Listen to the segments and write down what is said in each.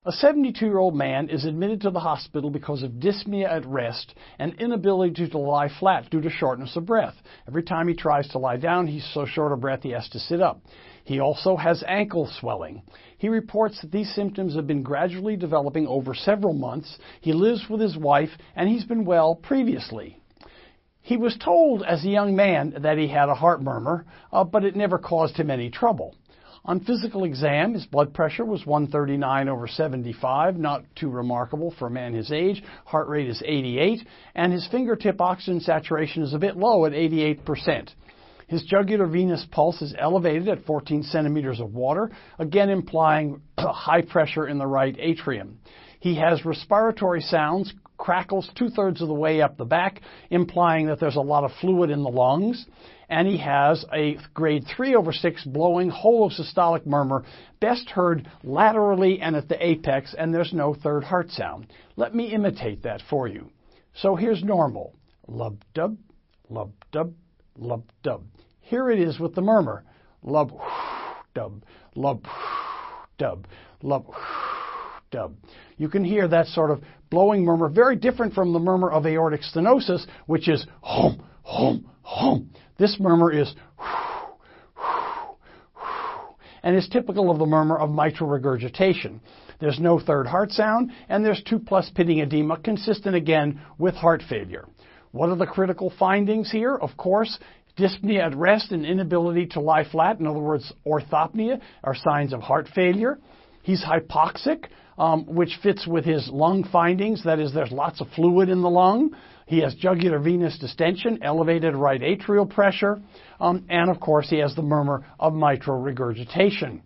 A 72-year-old man is admitted to the hospital because of dyspnea at rest and inability to lie flat due to shortness of breath. Every time he tries to lie down, he's so short of breath he has to sit up. He also has ankle swelling. He reports that these symptoms have been gradually developing over several months. He lives with his wife, and he's been well previously. He was told as a young man that he had a heart murmur, but it never caused him any trouble. On physical exam, his blood pressure was 139/75, not too remarkable for a man his age. Heart rate is 88, and his fingertip oxygen saturation is a bit low at 88%. His jugular venous pulse is elevated at 14 centimeters of water, again implying high pressure in the right atrium. He has respiratory sounds, crackles 2/3 of the way up the back, implying that there's a lot of fluid in the lungs. And he has a grade 3/6 blowing holosystolic murmur, best heard laterally and at the apex, and there's no third heart sound. Let me imitate that for you. So here's normal. Lub-dub, lub-dub, lub-dub. Here it is with the murmur. Lub-dub, lub-dub, lub-dub. You can hear that sort of blowing murmur, very different from the murmur of aortic stenosis, which is hum, hum, hum. This murmur is and is typical of the murmur of mitral regurgitation. There's no third heart sound, and there's 2+ pitting edema, consistent again with heart failure. What are the critical findings here? Of course, dyspnea at rest and inability to lie flat, in other words, orthopnea, are signs of heart failure. He's hypoxic, which fits with his lung findings. That is, there's lots of fluid in the lung. He has jugular venous distension, elevated right atrial pressure, and of course he has the murmur of mitral regurgitation.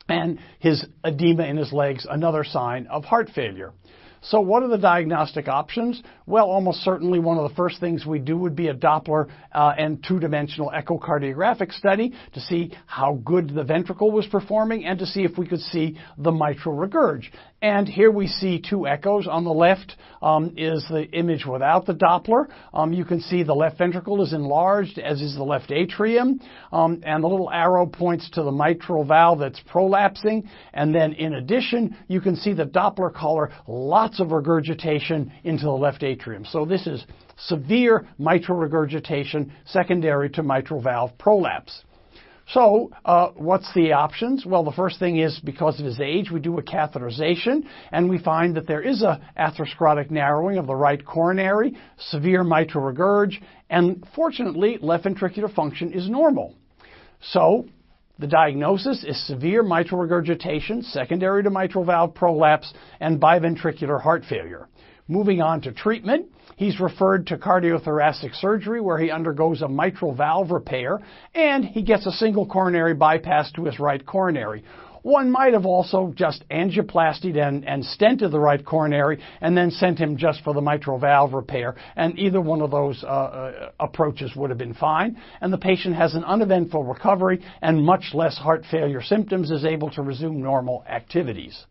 And his edema in his legs, another sign of heart failure. So what are the diagnostic options? Well, almost certainly one of the first things we do would be a Doppler and two-dimensional echocardiographic study to see how good the ventricle was performing and to see if we could see the mitral regurg. And here we see two echoes. On the left is the image without the Doppler. You can see the left ventricle is enlarged, as is the left atrium. And the little arrow points to the mitral valve that's prolapsing. And then in addition, you can see the Doppler color, lots of regurgitation into the left atrium. So this is severe mitral regurgitation secondary to mitral valve prolapse. So what's the options? Well, the first thing is, because of his age, we do a catheterization, and we find that there is a atherosclerotic narrowing of the right coronary, severe mitral regurg, and fortunately, left ventricular function is normal. So the diagnosis is severe mitral regurgitation, secondary to mitral valve prolapse, and biventricular heart failure. Moving on to treatment, he's referred to cardiothoracic surgery where he undergoes a mitral valve repair and he gets a single coronary bypass to his right coronary. One might have also just angioplastied and stented the right coronary and then sent him just for the mitral valve repair, and either one of those approaches would have been fine. And the patient has an uneventful recovery and much less heart failure symptoms, is able to resume normal activities.